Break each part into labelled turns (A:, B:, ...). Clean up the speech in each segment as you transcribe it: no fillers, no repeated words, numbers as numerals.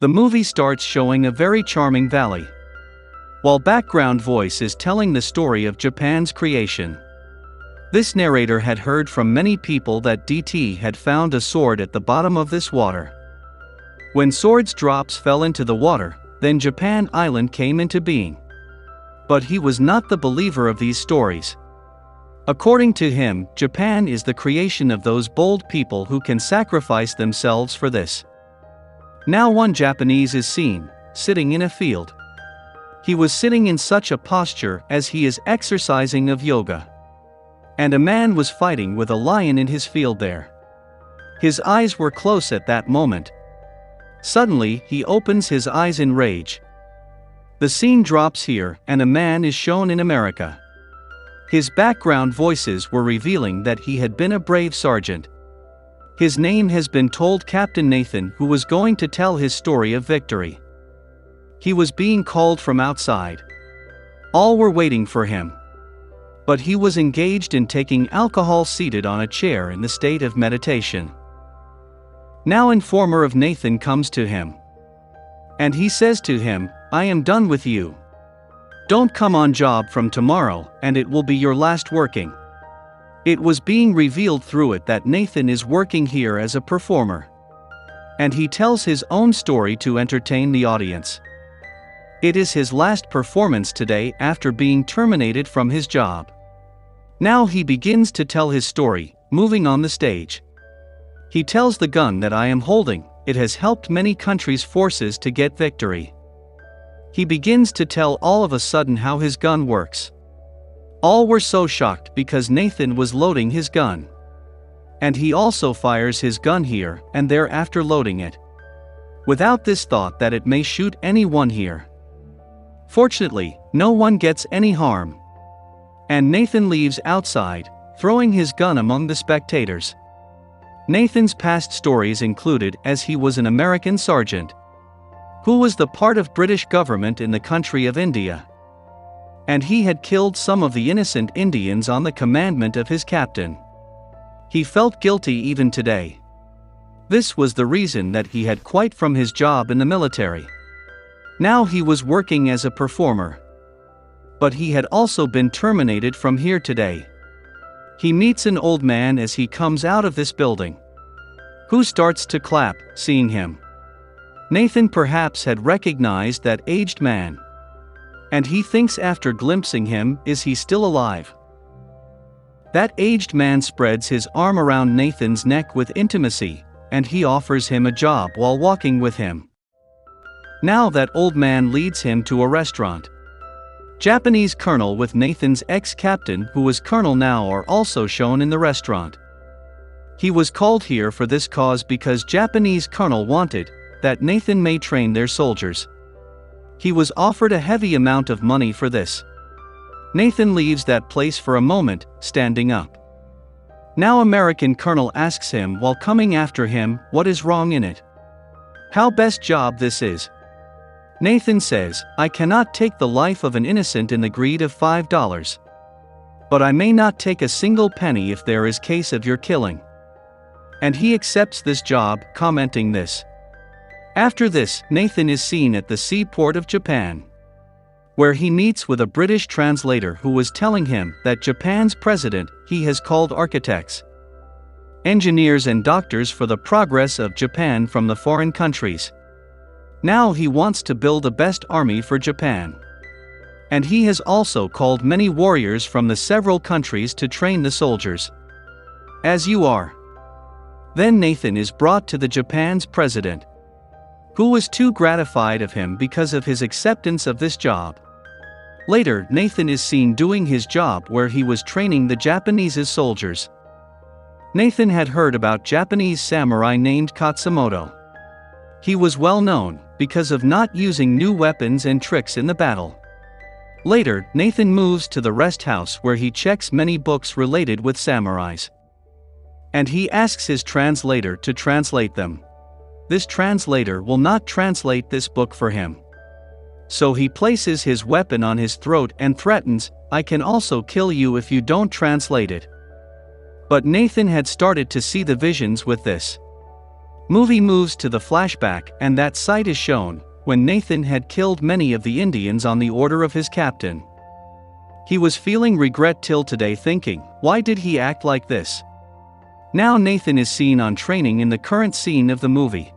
A: The movie starts showing a very charming valley, while background voice is telling the story of Japan's creation. This narrator had heard from many people that DT had found a sword at the bottom of this water. When swords drops fell into the water, then Japan Island came into being. But he was not the believer of these stories. According to him, Japan is the creation of those bold people who can sacrifice themselves for this. Now one Japanese is seen, sitting in a field. He was sitting in such a posture as he is exercising of yoga. And a man was fighting with a lion in his field there. His eyes were close at that moment. Suddenly he opens his eyes in rage. The scene drops here and a man is shown in America. His background voices were revealing that he had been a brave sergeant. His name has been told, Captain Nathan, who was going to tell his story of victory. He was being called from outside. All were waiting for him. But he was engaged in taking alcohol seated on a chair in the state of meditation. Now informer of Nathan comes to him. And he says to him, "I am done with you. Don't come on job from tomorrow and it will be your last working." It was being revealed through it that Nathan is working here as a performer. And he tells his own story to entertain the audience. It is his last performance today after being terminated from his job. Now he begins to tell his story, moving on the stage. He tells the gun that I am holding, it has helped many countries' forces to get victory. He begins to tell all of a sudden how his gun works. All were so shocked because Nathan was loading his gun. And he also fires his gun here and there after loading it, without this thought that it may shoot anyone here. Fortunately, no one gets any harm. And Nathan leaves outside, throwing his gun among the spectators. Nathan's past stories included as he was an American sergeant, who was the part of British government in the country of India. And he had killed some of the innocent Indians on the commandment of his captain. He felt guilty even today. This was the reason that he had quit from his job in the military. Now he was working as a performer. But he had also been terminated from here today. He meets an old man as he comes out of this building, who starts to clap, seeing him. Nathan perhaps had recognized that aged man. And he thinks after glimpsing him, is he still alive? That aged man spreads his arm around Nathan's neck with intimacy, and he offers him a job while walking with him. Now that old man leads him to a restaurant. Japanese colonel with Nathan's ex-captain, who was colonel now, are also shown in the restaurant. He was called here for this cause because Japanese colonel wanted that Nathan may train their soldiers. He was offered a heavy amount of money for this. Nathan leaves that place for a moment, standing up. Now American colonel asks him while coming after him, what is wrong in it? How best job this is? Nathan says, I cannot take the life of an innocent in the greed of $5. But I may not take a single penny if there is case of your killing. And he accepts this job, commenting this. After this, Nathan is seen at the seaport of Japan, where he meets with a British translator who was telling him that Japan's president, he has called architects, engineers and doctors for the progress of Japan from the foreign countries. Now he wants to build the best army for Japan. And he has also called many warriors from the several countries to train the soldiers. As you are. Then Nathan is brought to the Japan's president, who was too gratified of him because of his acceptance of this job. Later, Nathan is seen doing his job where he was training the Japanese soldiers. Nathan had heard about Japanese samurai named Katsumoto. He was well known because of not using new weapons and tricks in the battle. Later, Nathan moves to the rest house where he checks many books related with samurais. And he asks his translator to translate them. This translator will not translate this book for him. So he places his weapon on his throat and threatens, I can also kill you if you don't translate it. But Nathan had started to see the visions with this. Movie moves to the flashback, and that sight is shown, when Nathan had killed many of the Indians on the order of his captain. He was feeling regret till today, thinking, why did he act like this? Now Nathan is seen on training in the current scene of the movie.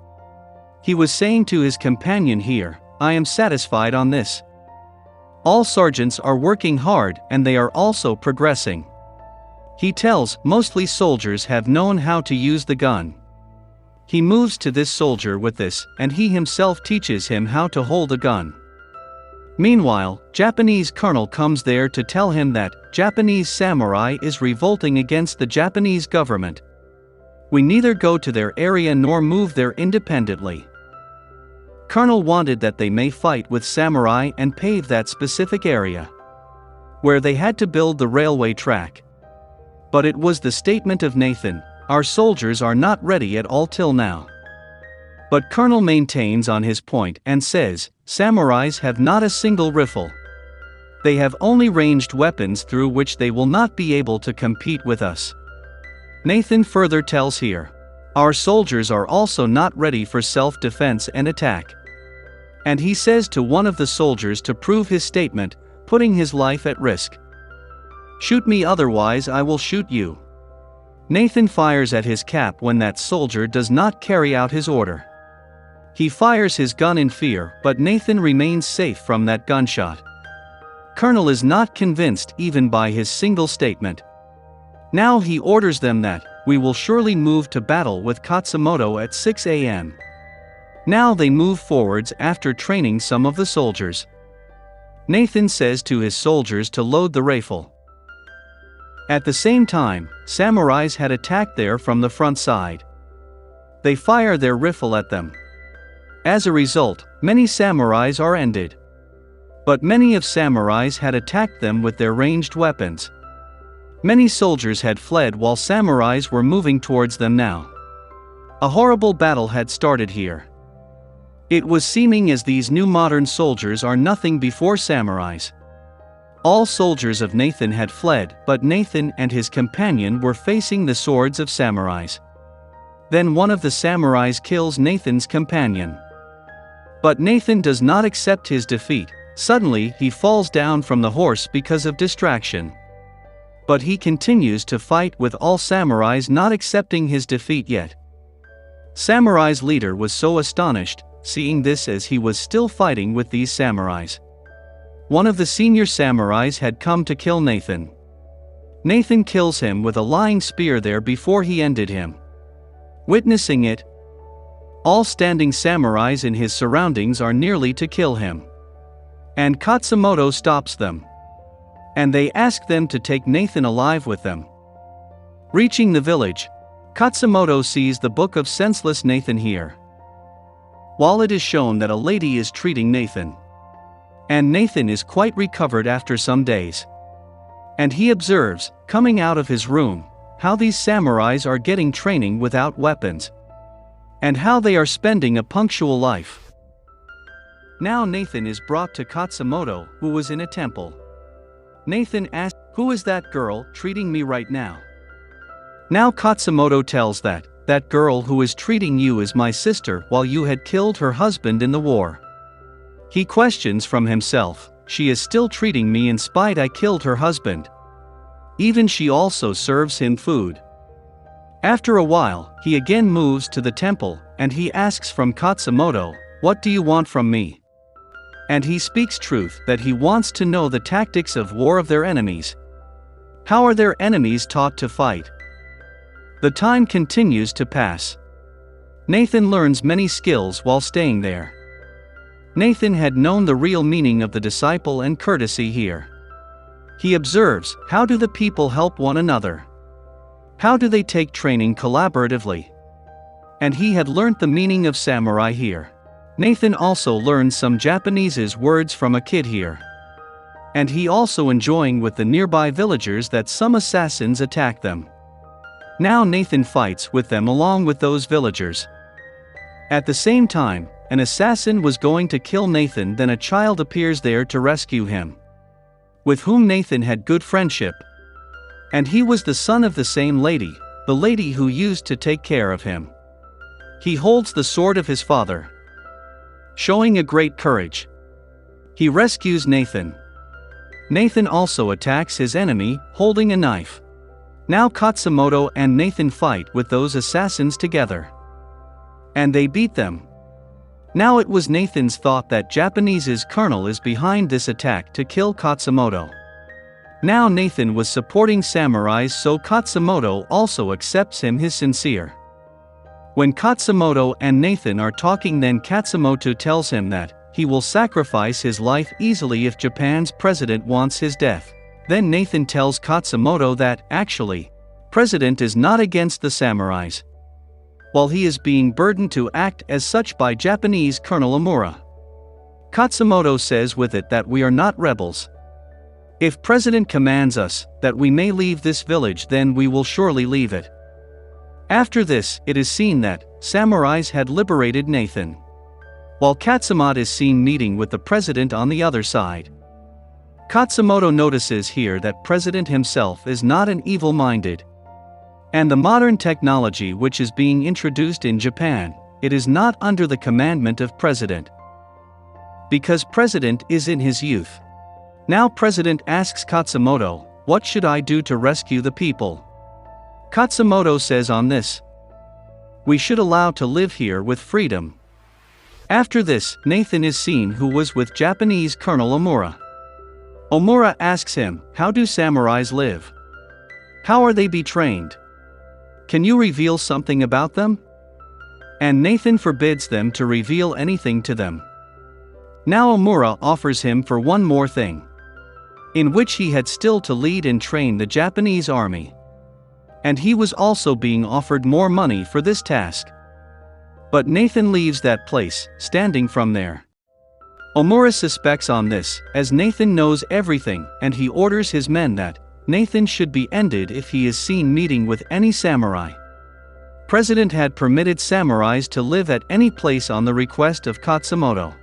A: He was saying to his companion here, I am satisfied on this. All sergeants are working hard and they are also progressing. He tells, mostly soldiers have known how to use the gun. He moves to this soldier with this, and he himself teaches him how to hold a gun. Meanwhile, Japanese colonel comes there to tell him that Japanese samurai is revolting against the Japanese government. We neither go to their area nor move there independently. Colonel wanted that they may fight with samurai and pave that specific area, where they had to build the railway track. But it was the statement of Nathan, our soldiers are not ready at all till now. But Colonel maintains on his point and says, samurais have not a single rifle. They have only ranged weapons through which they will not be able to compete with us. Nathan further tells here, our soldiers are also not ready for self-defense and attack. And he says to one of the soldiers to prove his statement, putting his life at risk. Shoot me, otherwise I will shoot you. Nathan fires at his cap when that soldier does not carry out his order. He fires his gun in fear, but Nathan remains safe from that gunshot. Colonel is not convinced even by his single statement. Now he orders them that, we will surely move to battle with Katsumoto at 6 a.m. Now they move forwards after training some of the soldiers. Nathan says to his soldiers to load the rifle. At the same time, samurais had attacked there from the front side. They fire their rifle at them. As a result, many samurais are ended. But many of samurais had attacked them with their ranged weapons. Many soldiers had fled while samurais were moving towards them now. A horrible battle had started here. It was seeming as these new modern soldiers are nothing before samurais. All soldiers of Nathan had fled, but Nathan and his companion were facing the swords of samurais. Then one of the samurais kills Nathan's companion. But Nathan does not accept his defeat. Suddenly he falls down from the horse because of distraction. But he continues to fight with all samurais, not accepting his defeat yet. Samurai's leader was so astonished, seeing this, as he was still fighting with these samurais. One of the senior samurais had come to kill Nathan. Nathan kills him with a lying spear there before he ended him. Witnessing it, all standing samurais in his surroundings are nearly to kill him. And Katsumoto stops them. And they ask them to take Nathan alive with them. Reaching the village, Katsumoto sees the book of senseless Nathan here. While it is shown that a lady is treating Nathan. And Nathan is quite recovered after some days. And he observes, coming out of his room, how these samurais are getting training without weapons. And how they are spending a punctual life. Now Nathan is brought to Katsumoto, who was in a temple. Nathan asks, who is that girl treating me right now? Now Katsumoto tells that girl who is treating you is my sister while you had killed her husband in the war. He questions from himself, she is still treating me in spite I killed her husband. Even she also serves him food. After a while, he again moves to the temple, and he asks from Katsumoto, what do you want from me? And he speaks truth that he wants to know the tactics of war of their enemies. How are their enemies taught to fight? The time continues to pass. Nathan learns many skills while staying there. Nathan had known the real meaning of the disciple and courtesy here. He observes, how do the people help one another? How do they take training collaboratively? And he had learnt the meaning of samurai here. Nathan also learned some Japanese's words from a kid here. And he also enjoying with the nearby villagers that some assassins attack them. Now Nathan fights with them along with those villagers. At the same time, an assassin was going to kill Nathan, then a child appears there to rescue him, with whom Nathan had good friendship. And he was the son of the same lady, the lady who used to take care of him. He holds the sword of his father, showing a great courage. He rescues Nathan. Nathan also attacks his enemy, holding a knife. Now Katsumoto and Nathan fight with those assassins together. And they beat them. Now it was Nathan's thought that Japanese's colonel is behind this attack to kill Katsumoto. Now Nathan was supporting samurais, so Katsumoto also accepts him his sincere. When Katsumoto and Nathan are talking, then Katsumoto tells him that he will sacrifice his life easily if Japan's president wants his death. Then Nathan tells Katsumoto that, actually, president is not against the samurais, while he is being burdened to act as such by Japanese Colonel Omura. Katsumoto says with it that we are not rebels. If president commands us that we may leave this village, then we will surely leave it. After this, it is seen that samurais had liberated Nathan, while Katsumoto is seen meeting with the president on the other side. Katsumoto notices here that president himself is not an evil-minded, and the modern technology which is being introduced in Japan, it is not under the commandment of president, because president is in his youth. Now president asks Katsumoto, "What should I do to rescue the people?" Katsumoto says on this, "We should allow to live here with freedom." After this, Nathan is seen who was with Japanese Colonel Omura. Omura asks him, "How do samurais live? How are they be trained? Can you reveal something about them?" And Nathan forbids them to reveal anything to them. Now Omura offers him for one more thing, in which he had still to lead and train the Japanese army. And he was also being offered more money for this task. But Nathan leaves that place, standing from there. Omura suspects on this, as Nathan knows everything, and he orders his men that Nathan should be ended if he is seen meeting with any samurai. President had permitted samurais to live at any place on the request of Katsumoto.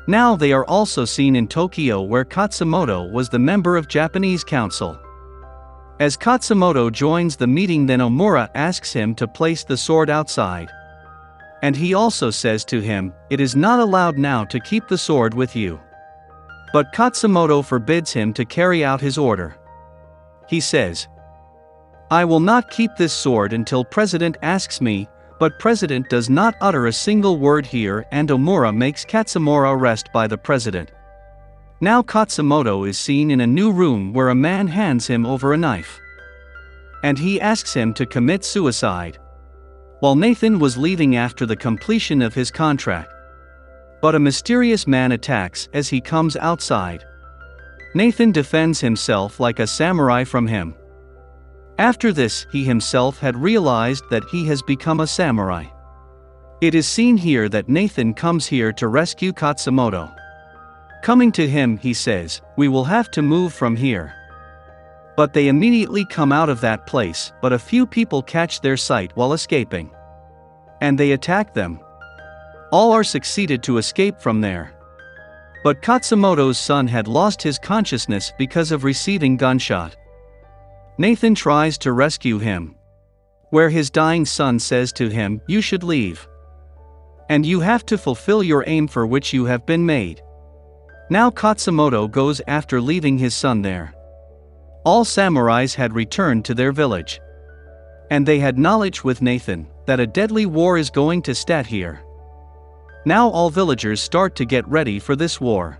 A: Now they are also seen in Tokyo, where Katsumoto was the member of Japanese council. As Katsumoto joins the meeting, then Omura asks him to place the sword outside. And he also says to him, "It is not allowed now to keep the sword with you." But Katsumoto forbids him to carry out his order. He says, "I will not keep this sword until president asks me," but president does not utter a single word here, and Omura makes Katsumoto arrest by the president. Now Katsumoto is seen in a new room where a man hands him over a knife, and he asks him to commit suicide, while Nathan was leaving after the completion of his contract. But a mysterious man attacks as he comes outside. Nathan defends himself like a samurai from him. After this, he himself had realized that he has become a samurai. It is seen here that Nathan comes here to rescue Katsumoto. Coming to him, he says, "We will have to move from here." But they immediately come out of that place, but a few people catch their sight while escaping, and they attack them. All are succeeded to escape from there. But Katsumoto's son had lost his consciousness because of receiving gunshot. Nathan tries to rescue him, where his dying son says to him, "You should leave, and you have to fulfill your aim for which you have been made." Now Katsumoto goes after leaving his son there. All samurais had returned to their village, and they had knowledge with Nathan that a deadly war is going to start here. Now all villagers start to get ready for this war.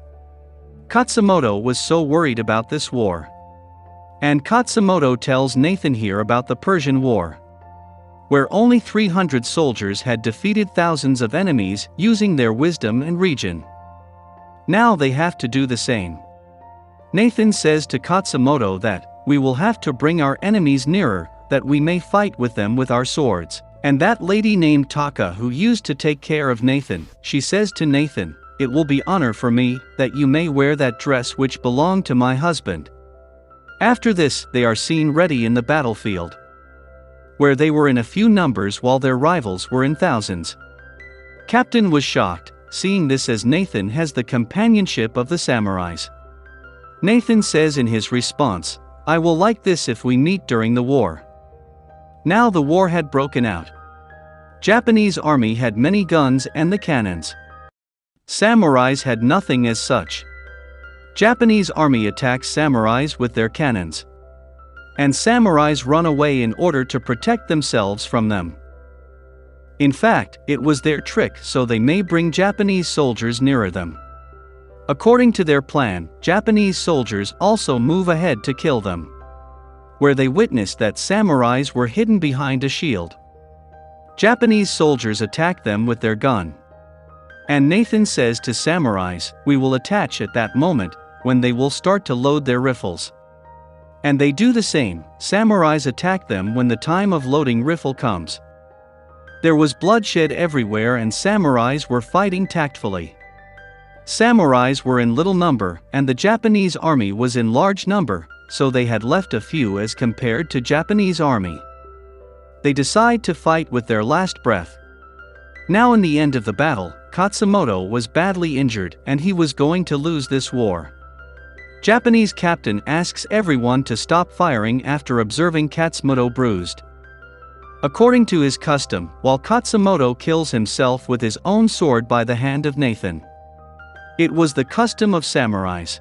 A: Katsumoto was so worried about this war. And Katsumoto tells Nathan here about the Persian War, where only 300 soldiers had defeated thousands of enemies using their wisdom and region. Now they have to do the same. Nathan says to Katsumoto that, "We will have to bring our enemies nearer, that we may fight with them with our swords." And that lady named Taka, who used to take care of Nathan, she says to Nathan, "It will be honor for me that you may wear that dress which belonged to my husband." After this, they are seen ready in the battlefield, where they were in a few numbers while their rivals were in thousands. Captain was shocked, seeing this, as Nathan has the companionship of the samurais. Nathan says in his response, "I will like this if we meet during the war." Now the war had broken out. Japanese army had many guns and the cannons. Samurais had nothing as such. Japanese army attacks samurais with their cannons. And samurais run away in order to protect themselves from them. In fact, it was their trick so they may bring Japanese soldiers nearer them. According to their plan, Japanese soldiers also move ahead to kill them, where they witnessed that samurais were hidden behind a shield. Japanese soldiers attack them with their gun. And Nathan says to samurais, "We will attach at that moment, when they will start to load their rifles." And they do the same, samurais attack them when the time of loading rifle comes. There was bloodshed everywhere and samurais were fighting tactfully. Samurais were in little number and the Japanese army was in large number, so they had left a few as compared to Japanese army. They decide to fight with their last breath. Now in the end of the battle, Katsumoto was badly injured and he was going to lose this war. Japanese captain asks everyone to stop firing after observing Katsumoto bruised. According to his custom, while Katsumoto kills himself with his own sword by the hand of Nathan. It was the custom of samurais.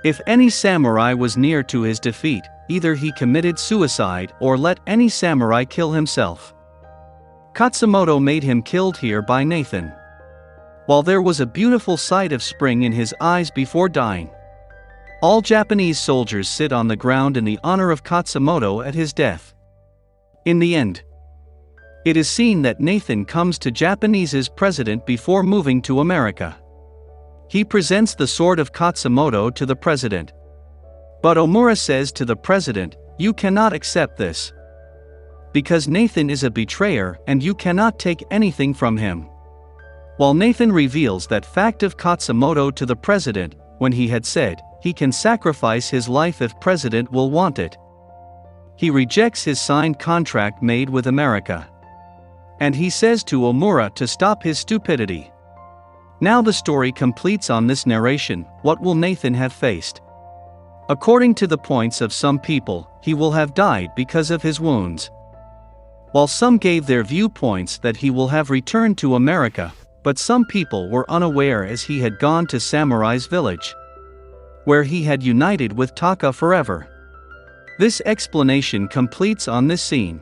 A: If any samurai was near to his defeat, either he committed suicide or let any samurai kill himself. Katsumoto made him killed here by Nathan, while there was a beautiful sight of spring in his eyes before dying. All Japanese soldiers sit on the ground in the honor of Katsumoto at his death. In the end, it is seen that Nathan comes to Japanese's president before moving to America. He presents the sword of Katsumoto to the president. But Omura says to the president, "You cannot accept this. Because Nathan is a betrayer and you cannot take anything from him." While Nathan reveals that fact of Katsumoto to the president, when he had said, he can sacrifice his life if president will want it. He rejects his signed contract made with America. And he says to Omura to stop his stupidity. Now the story completes on this narration. What will Nathan have faced? According to the points of some people, he will have died because of his wounds. While some gave their viewpoints that he will have returned to America, but some people were unaware as he had gone to Samurai's village, where he had united with Taka forever. This explanation completes on this scene.